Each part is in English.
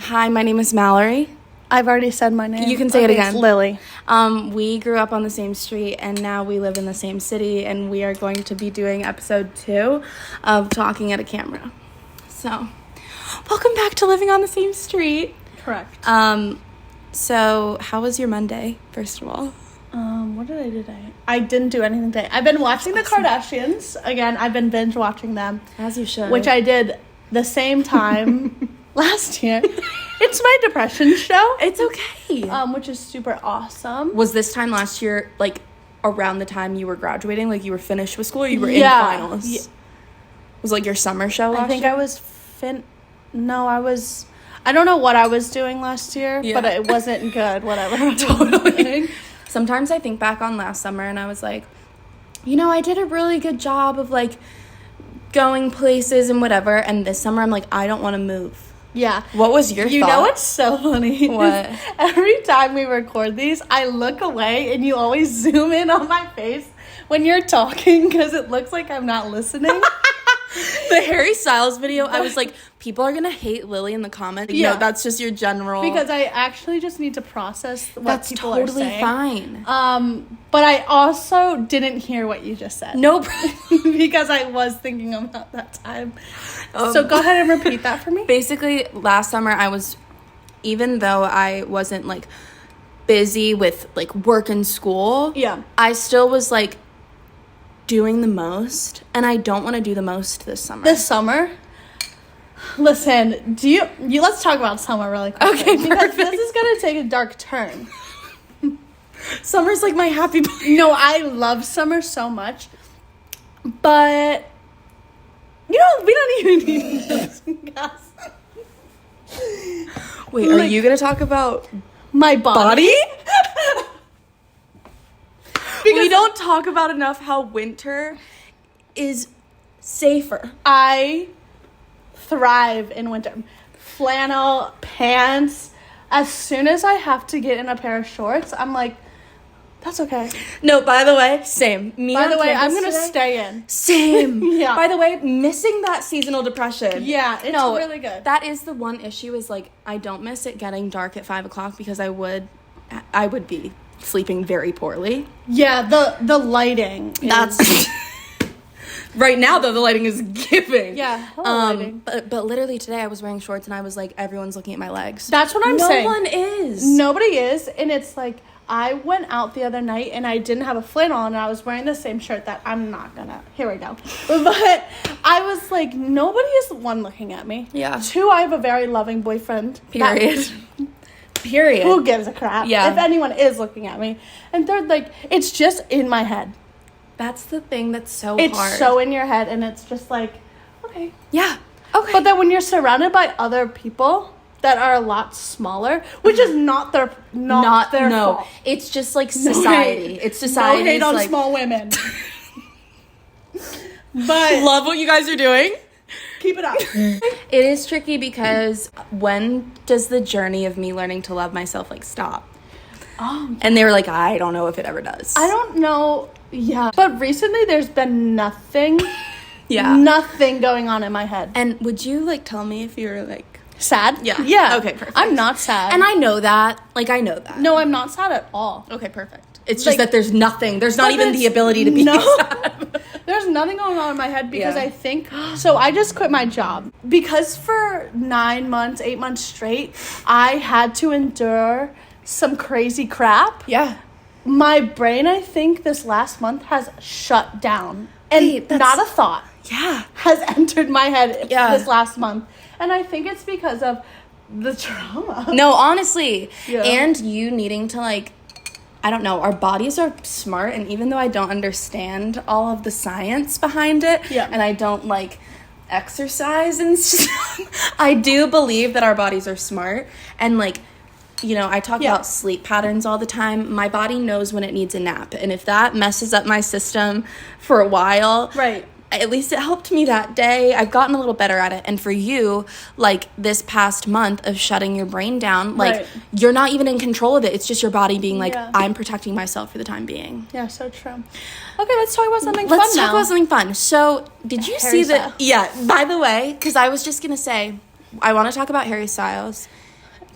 Hi, my name is Mallory. I've already said my name. You can say it again. It's Lily. We grew up on the same street, and now we live in the same city, and we are going to be doing episode 2 of Talking at a Camera. So, welcome back to living on the same street. Correct. So, how was your Monday, first of all? What did I do today? I didn't do anything today. I've been watching the Kardashians. Again, I've been binge watching them. As you should. Which I did the same time last year. It's my depression show. It's okay. Which is super awesome. Was this time last year, like, around the time you were graduating? Like, you were finished with school or you were in finals? Yeah. Was, like, your summer show last year? I think I was I don't know what I was doing last year, but it wasn't good, whatever. Totally. Sometimes I think back on last summer and I was like, you know, I did a really good job of, like, going places and whatever. And this summer I'm like, I don't want to move. Yeah. What was your thought? You know what's so funny? What? Every time we record these, I look away and you always zoom in on my face when you're talking because it looks like I'm not listening. The Harry Styles video, I was like, people are going to hate Lily in the comments. Yeah. No, that's just your general. Because I actually just need to process what people are saying. That's totally fine. But I also didn't hear what you just said. No because I was thinking about that time. So go ahead and repeat that for me. Basically, last summer even though I wasn't, like, busy with, like, work and school. Yeah. I still was, like, doing the most, and I don't want to do the most this summer. This summer? Listen, let's talk about summer really quickly. Okay, because perfect. this is going to take a dark turn. Summer's like my happy place. No, I love summer so much, but, we don't even need to discuss. Wait, are you going to talk about my body? Because we don't talk about enough how winter is safer. I thrive in winter. Flannel, pants. As soon as I have to get in a pair of shorts, I'm like, that's okay. No, by the way, same. By the way, I'm going to stay in. Same. Yeah. By the way, missing that seasonal depression. Yeah, it's really good. That is the one issue is, like, I don't miss it getting dark at 5 o'clock because I would be sleeping very poorly. Yeah, the lighting that's right now though the lighting is giving. Yeah. Lighting. But literally today I was wearing shorts and I was like, everyone's looking at my legs. That's what I'm saying. No one is. Nobody is, and it's like I went out the other night and I didn't have a flannel on and I was wearing the same shirt that I'm not gonna. Here we go. But I was like, nobody is, one, looking at me. Yeah. 2, I have a very loving boyfriend. Period. Who gives a crap? Yeah. If anyone is looking at me. And third, like, it's just in my head. That's the thing that's so hard. It's so in your head, and it's just like, okay. Yeah. Okay. But then when you're surrounded by other people that are a lot smaller, which is not their fault. It's just like society. It's society. No hate on small women. But love what you guys are doing. Keep it up. It is tricky because when does the journey of me learning to love myself, like, stop? Oh. And they were like, I don't know if it ever does. I don't know. Yeah. But recently there's been nothing. Yeah. Nothing going on in my head. And would you, like, tell me if you're, like... sad? Yeah. Yeah. Okay, perfect. I'm not sad. And I know that. Like, I know that. No, I'm not sad at all. Okay, perfect. It's just that there's nothing. There's not even the ability to be sad. There's nothing going on in my head because I think... So I just quit my job. Because for 8 months straight, I had to endure some crazy crap. Yeah. My brain, I think, this last month has shut down. And not a thought has entered my head this last month. And I think it's because of the trauma. No, honestly. Yeah. And you needing to, like... I don't know, our bodies are smart, and even though I don't understand all of the science behind it, and I don't, like, exercise and stuff, I do believe that our bodies are smart, and, like, I talk about sleep patterns all the time. My body knows when it needs a nap, and if that messes up my system for a while... Right. At least it helped me that day. I've gotten a little better at it. And for you, like, this past month of shutting your brain down, like, you're not even in control of it. It's just your body being like, I'm protecting myself for the time being. Yeah, so true. Okay, let's talk about something fun Let's talk about something fun. So, did you see Styles. Yeah, by the way, because I was just going to say, I want to talk about Harry Styles.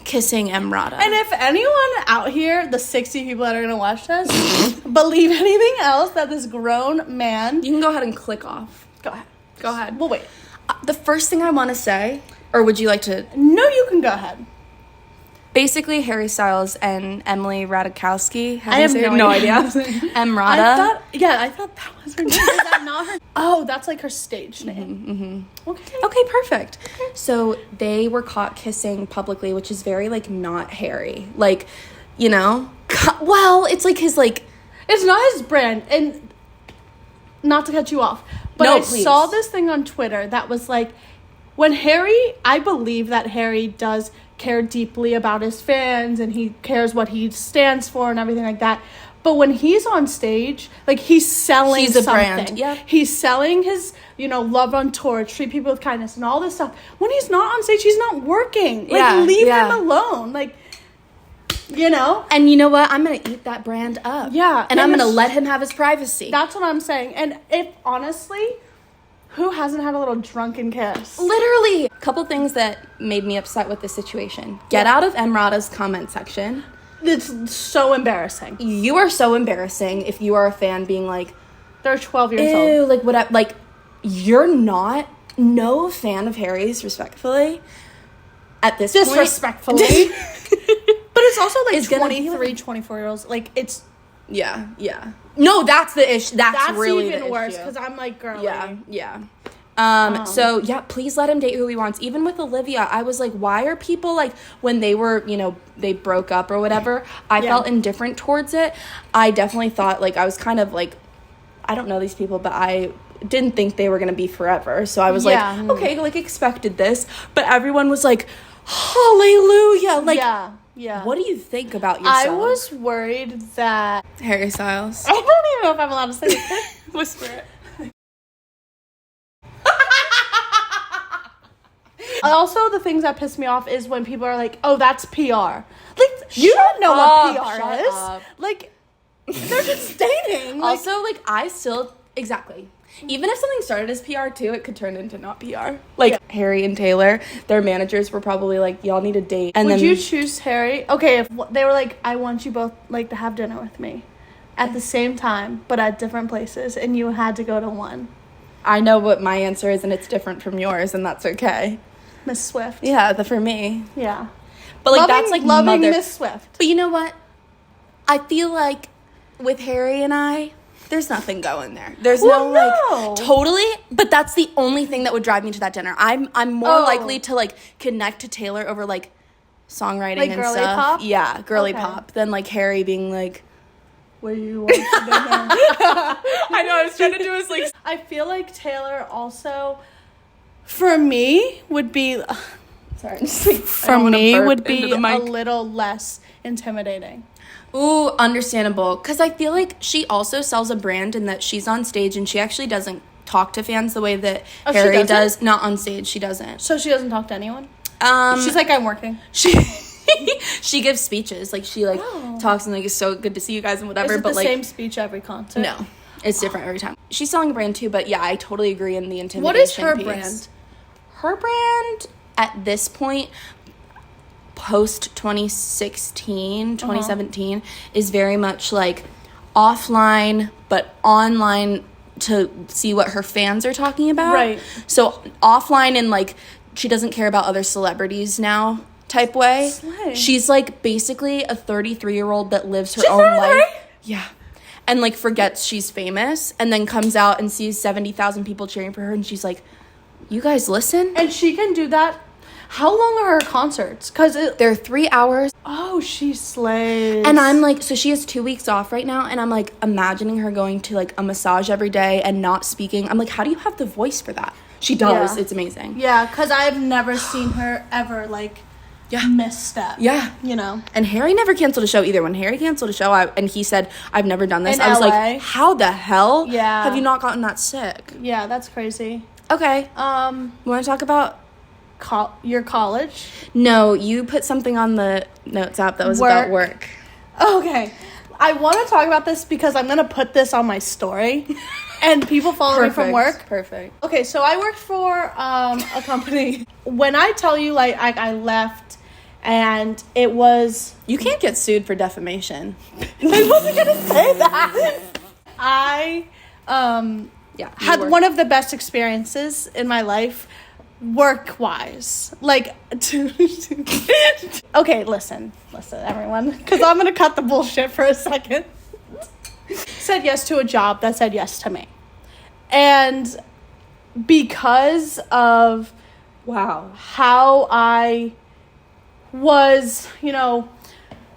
kissing Emrata. And if anyone out here, the 60 people that are going to watch this, believe anything else that this grown man... You can go ahead and click off. Go ahead. Go ahead. We'll wait. The first thing I want to say, or would you like to... No, you can go ahead. Basically, Harry Styles and Emily Ratajkowski. I have no idea. Emrata. I thought that was her name. Is that not her? Oh, that's like her stage name. Mm-hmm. Okay, perfect. Okay. So they were caught kissing publicly, which is very, like, not Harry. Like, you know? Well, it's like his, like... It's not his brand. And not to cut you off, but I saw this thing on Twitter that was like, when Harry... I believe that Harry does... care deeply about his fans and he cares what he stands for and everything like that, but when he's on stage, like, he's selling something. Brand. Yeah, he's selling his, love on tour, treat people with kindness and all this stuff. When he's not on stage, he's not working. Like, leave him alone. Like, and you know what, I'm gonna eat that brand up. And I'm gonna let him have his privacy. That's what I'm saying. And if honestly, who hasn't had a little drunken kiss? Literally. A couple things that made me upset with this situation. Get out of Emrata's comment section. It's so embarrassing. You are so embarrassing if you are a fan being like... They're 12 years old. Like, what? Like, you're not no fan of Harry's, respectfully, at this point. Disrespectfully. But it's also like 23, 24-year-olds. Like, it's... Yeah. No, that's the issue. That's really even the worse, issue. because I'm like, girly. Yeah. So, yeah, please let him date who he wants. Even with Olivia, I was like, why are people, like, when they were, they broke up or whatever, I felt indifferent towards it. I definitely thought, like, I was kind of, like, I don't know these people, but I didn't think they were going to be forever. So I was like, okay, like, expected this. But everyone was like, hallelujah. Like, yeah. What do you think about yourself? I was worried that... Harry Styles. I don't even know if I'm allowed to say this. Whisper it. Also, the things that piss me off is when people are like, oh, that's PR. Like, you don't know what PR is. Up. Like, they're just dating. Like, also, like, I still... Exactly. Even if something started as PR, too, it could turn into not PR. Like, Harry and Taylor, their managers were probably like, y'all need a date. And would you choose Harry? Okay, if they were like, I want you both, like, to have dinner with me at the same time, but at different places, and you had to go to one. I know what my answer is, and it's different from yours, and that's okay. Miss Swift. Yeah, for me. Yeah. But, like, that's, like, loving Miss Swift. But you know what? I feel like with Harry and I... There's nothing going there. There's no. Totally. But that's the only thing that would drive me to that dinner. I'm more likely to, like, connect to Taylor over, like, songwriting like and girly stuff. Pop? Yeah, girly pop. Than, like, Harry being like, where you want to dinner? I know, I was trying to do this, like... I feel like Taylor also, for me, would be... Sorry. For me, would be a little less intimidating. Ooh, understandable. Because I feel like she also sells a brand in that she's on stage and she actually doesn't talk to fans the way that Harry does. Not on stage, she doesn't. So she doesn't talk to anyone? She's like, I'm working. She gives speeches. Like, she, like, talks and, like, it's so good to see you guys and whatever. Is it but the like, same speech every concert? No. It's different every time. She's selling a brand, too, but, yeah, I totally agree in the intimidation What is her piece. brand? Her brand, at this point... post 2016, 2017 is very much like offline but online to see what her fans are talking about. Right. So offline and like she doesn't care about other celebrities now type way. Slay. She's like basically a 33-year-old that lives her own life. Yeah. And like forgets she's famous and then comes out and sees 70,000 people cheering for her and she's like, you guys listen? And she can do that. How long are her concerts? Because they're 3 hours. Oh, she slays. And I'm like, so she has 2 weeks off right now, and I'm like imagining her going to like a massage every day and not speaking. I'm like, how do you have the voice for that? She does. Yeah. It's amazing. Yeah, because I've never seen her ever like misstep. Yeah. You know? And Harry never canceled a show either. When Harry canceled a show, and he said, I've never done this, I was like, how the hell have you not gotten that sick? Yeah, that's crazy. Okay. You want to talk about your college? No, you put something on the notes app that was about work. Okay. I want to talk about this because I'm going to put this on my story and people follow me from work. Perfect. Okay, so I worked for a company. When I tell you, like, I left And it was... You can't get sued for defamation. I wasn't going to say that. I had one of the best experiences in my life, work-wise. Like, okay, listen, everyone, because I'm going to cut the bullshit for a second. Said yes to a job that said yes to me. And because of how I was,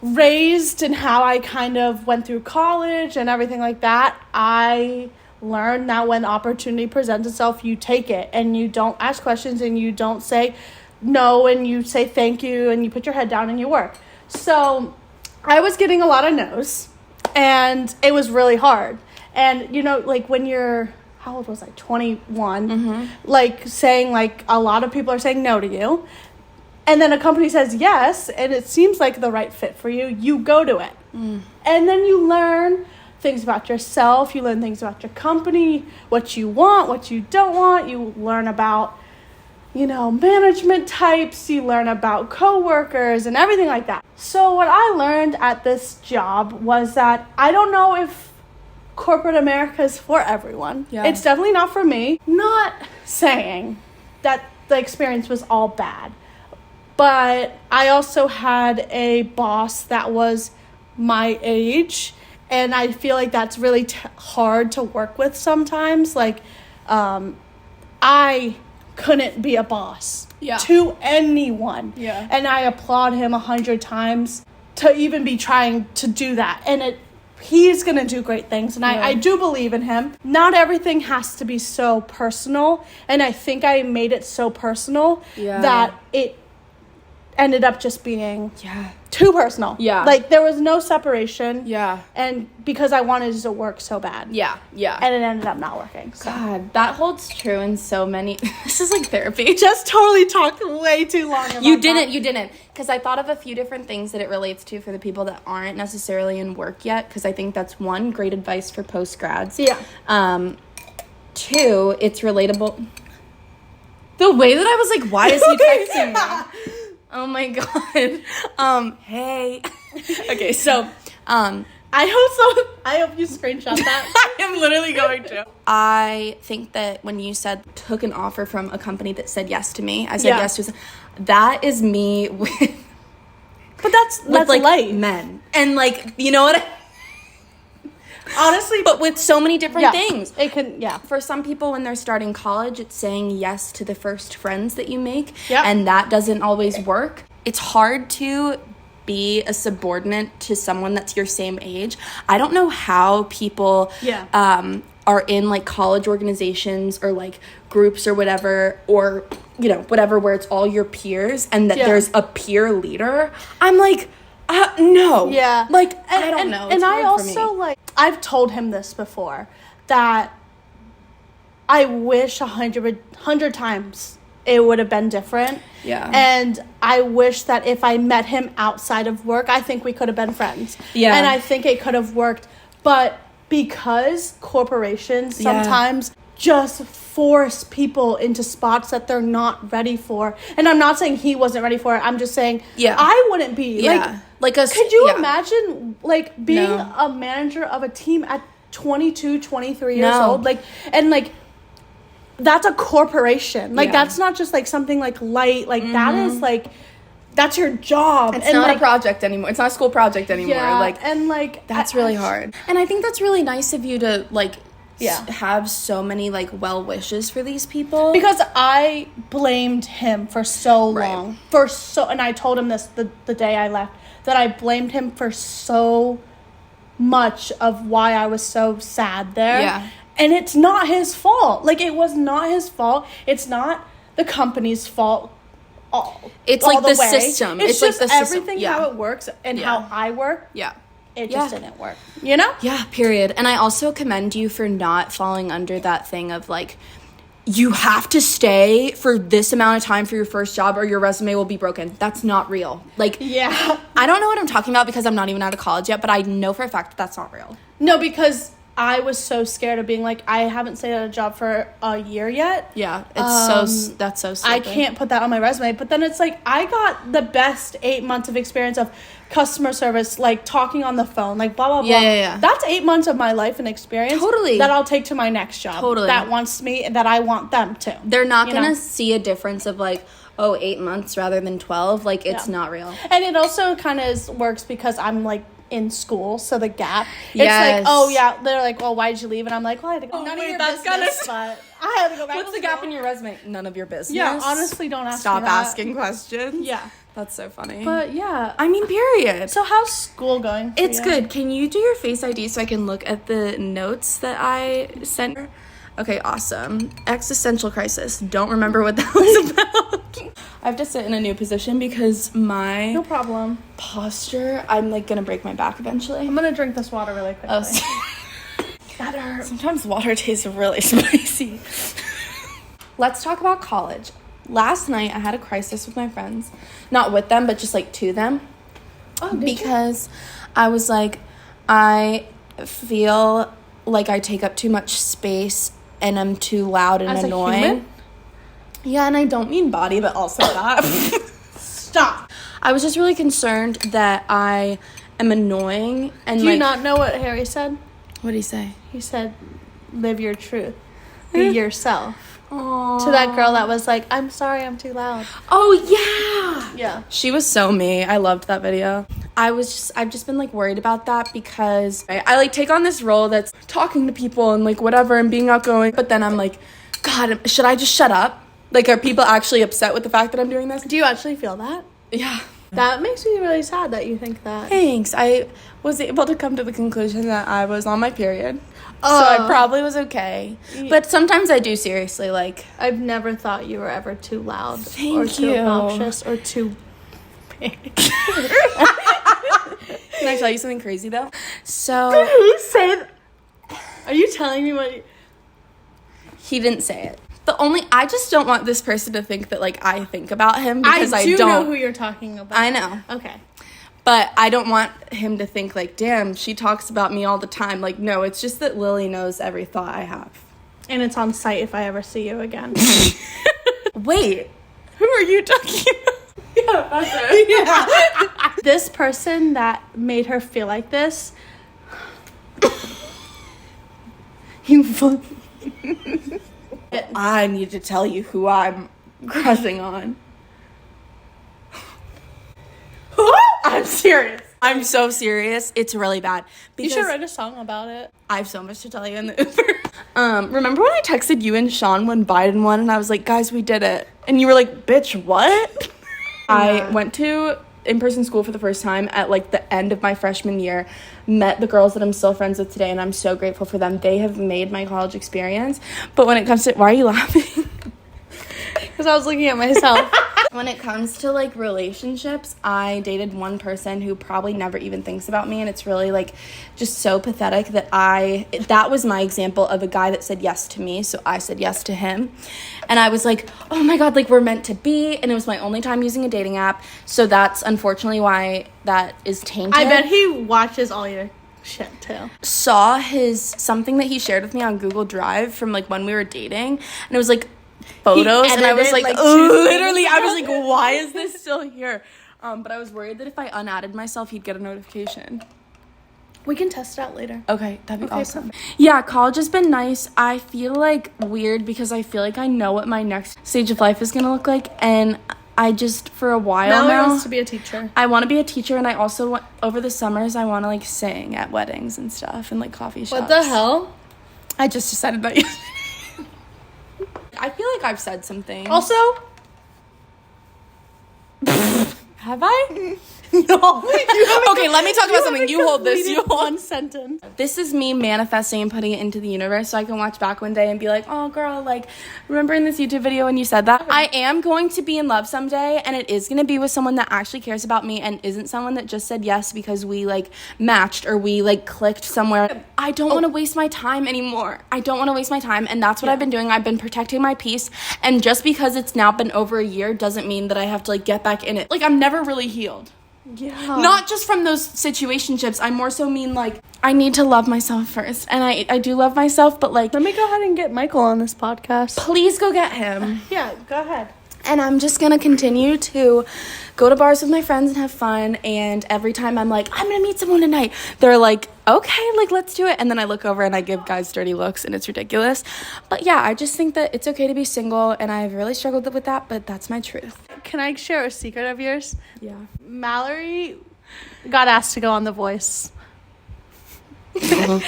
raised and how I kind of went through college and everything like that, I learned that when opportunity presents itself, you take it and you don't ask questions and you don't say no and you say thank you and you put your head down and you work. So I was getting a lot of no's and it was really hard. And, like when you're, how old was I? 21, like saying like a lot of people are saying no to you. And then a company says yes, and it seems like the right fit for you, you go to it. And then you learn things about yourself, you learn things about your company, what you want, what you don't want. You learn about, management types, you learn about coworkers and everything like that. So what I learned at this job was that I don't know if corporate America is for everyone. Yeah. It's definitely not for me. Not saying that the experience was all bad. But I also had a boss that was my age, and I feel like that's really hard to work with sometimes. Like, I couldn't be a boss to anyone. Yeah. And I applaud him 100 times to even be trying to do that. And he's going to do great things, and I do believe in him. Not everything has to be so personal, and I think I made it so personal that it ended up just being too personal. Yeah. Like, there was no separation. Yeah. And because I wanted it to work so bad. Yeah. Yeah. And it ended up not working. So. God, that holds true in so many... This is like therapy. Just totally talked way too long about You didn't. Because I thought of a few different things that it relates to for the people that aren't necessarily in work yet. Because I think that's one, great advice for post-grads. Yeah. Two, it's relatable. The way that I was like, why is he texting me? Oh my god. Hey. Okay, so, I hope you screenshot that. I am literally going to. I think that when you said took an offer from a company that said yes to me, I said yes to that is me with But that's like light. Men. And like, you know what? Honestly, but with so many different things. It can, For some people, when they're starting college, it's saying yes to the first friends that you make. Yeah. And that doesn't always work. It's hard to be a subordinate to someone that's your same age. I don't know how people are in like college organizations or like groups or whatever, or, whatever, where it's all your peers and that there's a peer leader. I'm like, no. Yeah. Like, I don't know. It's hard I also, like, I've told him this before, that I wish 100 times it would have been different. Yeah. And I wish that if I met him outside of work, I think we could have been friends. Yeah. And I think it could have worked. But because corporations sometimes just force people into spots that they're not ready for. And I'm not saying he wasn't ready for it. I'm just saying I wouldn't be. Yeah. Could you imagine, like, being a manager of a team at 22, 23 years old? Like, and, like, that's a corporation. Like, that's not just, like, something, like, light. Like, that is, like, that's your job. It's not a project anymore. It's not a school project anymore. Yeah, like, and, like... That's really hard. And I think that's really nice of you to, like... have so many like well wishes for these people, because I blamed him for so long, and I told him this the day I left, that I blamed him for so much of why I was so sad there. And it's not his fault. Like, it was not his fault. It's not the company's fault. It's like the system. It's just like the everything system. How it works and how I work. It just didn't work, Yeah, period. And I also commend you for not falling under that thing of, like, you have to stay for this amount of time for your first job or your resume will be broken. That's not real. Like, I don't know what I'm talking about because I'm not even out of college yet, but I know for a fact that that's not real. No, because I was so scared of being like, I haven't stayed at a job for a year yet. Yeah, that's so stupid. I can't put that on my resume. But then it's like, I got the best 8 months of experience of customer service, like talking on the phone, like blah, blah, blah. Yeah. That's 8 months of my life and experience. Totally. That I'll take to my next job. Totally. That wants me, that I want them to. They're not going to see a difference of like, 8 months rather than 12. Like, it's not real. And it also kind of works because I'm like, in school, so the gap. Yes. It's like, oh yeah, they're like, well, why did you leave? And I'm like, well, I had to go. None of your business. But I had to go back. What's the gap in your resume? None of your business. Yeah, honestly, don't ask. Stop me that. asking questions. Yeah, that's so funny. But yeah, I mean, period. So how's school going? It's good. Can you do your Face ID so I can look at the notes that I sent her? Okay, awesome. Existential crisis. Don't remember what that was about. I have to sit in a new position because my no problem posture, I'm like gonna break my back eventually. I'm gonna drink this water really quickly. Better. Sometimes water tastes really spicy. Let's talk about college. Last night I had a crisis with my friends. Not with them, but just like to them. Because I was like, I feel like I take up too much space and I'm too loud and annoying. A human? Yeah, and I don't mean body, but also that. Stop. I was just really concerned that I am annoying. And do you not know what Harry said? What did he say? He said, live your truth. Be yourself. Aww. To that girl that was like, I'm sorry I'm too loud. Oh, yeah. Yeah. She was so me. I loved that video. I've just been like worried about that because I like take on this role that's talking to people and like whatever and being outgoing. But then I'm like, God, should I just shut up? Like, are people actually upset with the fact that I'm doing this? Do you actually feel that? Yeah. That makes me really sad that you think that. Thanks. I was able to come to the conclusion that I was on my period. So I probably was okay. But sometimes I do seriously, like... I've never thought you were ever too loud. Thank too obnoxious or too big. Can I tell you something crazy, though? So... Did he say that? Are you telling me what... He didn't say it. I just don't want this person to think that, like, I think about him because I don't know who you're talking about. I know. Okay. But I don't want him to think, like, damn, she talks about me all the time. Like, no, it's just that Lily knows every thought I have. And it's on site if I ever see you again. Wait. Who are you talking about? Yeah, that's it. Yeah. This person that made her feel like this... I need to tell you who I'm crushing on. I'm serious. I'm so serious. It's really bad. You should write a song about it. I have so much to tell you in the Uber. Remember when I texted you and Sean when Biden won and I was like, guys, we did it. And you were like, bitch, what? I went to in-person school for the first time at like the end of my freshman year, met the girls that I'm still friends with today, and I'm so grateful for them. They have made my college experience. But when it comes to... Why are you laughing? Because I was looking at myself. When it comes to like relationships, I dated one person who probably never even thinks about me, and it's really like just so pathetic that that was my example of a guy that said yes to me, so I said yes to him. And I was like, oh my God, like we're meant to be. And it was my only time using a dating app, so that's unfortunately why that is tainted. I bet he watches all your shit too. Saw something that he shared with me on Google Drive from like when we were dating, and it was like photos, and I was like literally I was like, why is this still here? But I was worried that if I unadded myself, he'd get a notification. We can test it out later. Okay, that'd be awesome. Yeah, college has been nice. I feel like weird because I feel like I know what my next stage of life is gonna look like, and I just for a while now wants to be a teacher. I want to be a teacher, and I also want, over the summers I want to like sing at weddings and stuff and like coffee shops. What the hell? I just decided that yesterday. I feel like I've said something. Also, have I? No. Okay, let me talk about something. You hold this. You hold one sentence. This is me manifesting and putting it into the universe so I can watch back one day and be like, oh, girl, like, remember in this YouTube video when you said that? I am going to be in love someday, and it is going to be with someone that actually cares about me and isn't someone that just said yes because we, like, matched or we, like, clicked somewhere. I don't want to waste my time anymore. I don't want to waste my time, and that's what I've been doing. I've been protecting my peace, and just because it's now been over a year doesn't mean that I have to, like, get back in it. Like, I'm never really healed. Yeah. Not just from those situationships. I more so mean, like, I need to love myself first. And I do love myself, but, like... Let me go ahead and get Michael on this podcast. Please go get him. Yeah, go ahead. And I'm just going to continue to go to bars with my friends and have fun. And every time I'm like, I'm going to meet someone tonight, they're like, okay, like, let's do it. And then I look over and I give guys dirty looks, and it's ridiculous. But yeah, I just think that it's okay to be single, and I've really struggled with that, but that's my truth. Can I share a secret of yours? Yeah. Mallory got asked to go on The Voice. And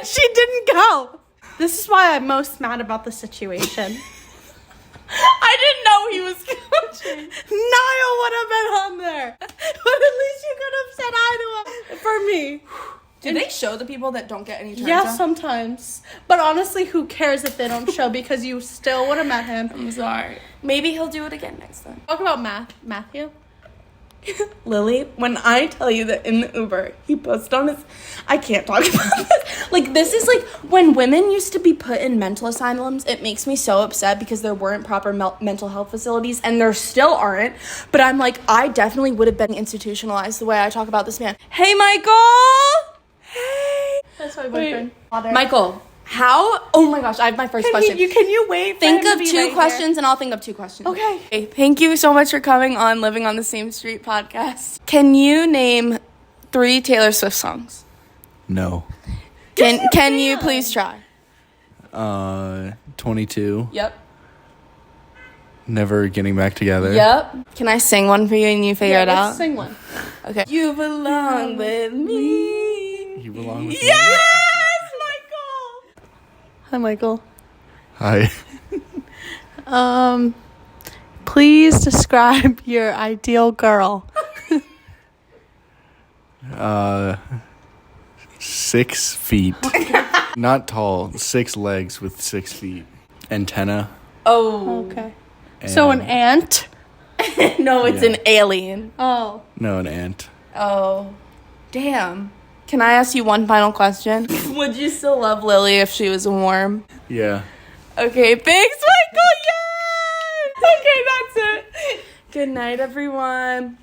she didn't go. This is why I'm most mad about the situation. I didn't know he was coaching. Niall would have been on there. But at least you could have said hi to him for me. Do they show the people that don't get any turns Yeah, on? sometimes. But honestly, who cares if they don't show, because you still would have met him. I'm sorry. Maybe he'll do it again next time. Talk about Matthew. Lily, when I tell you that in the Uber, he posted on his... I can't talk about this. Like, this is like when women used to be put in mental asylums. It makes me so upset because there weren't proper mental health facilities, and there still aren't. But I'm like, I definitely would have been institutionalized the way I talk about this man. Hey, Michael! Hey! That's my boyfriend. Michael, how... Oh my gosh, I have my first question. Can you wait? Think of two questions, and I'll think of two questions. Okay. Thank you so much for coming on Living on the Same Street podcast. Can you name 3 Taylor Swift songs? No. Can you please try? 22. Yep. Never Getting Back Together. Yep. Can I sing one for you and you figure it out? Let's sing one. Okay. You belong with me. You belong with me. Yes, Michael. Hi, Michael. Hi. Please describe your ideal girl. 6 feet. Not tall. 6 legs with 6 feet. Antenna. Oh. Okay. So an ant? No, it's an alien. Oh. No, an ant. Oh. Damn. Can I ask you one final question? Would you still love Lily if she was a worm? Yeah. Okay, thanks, Michael. Yay! Okay, that's it. Good night, everyone.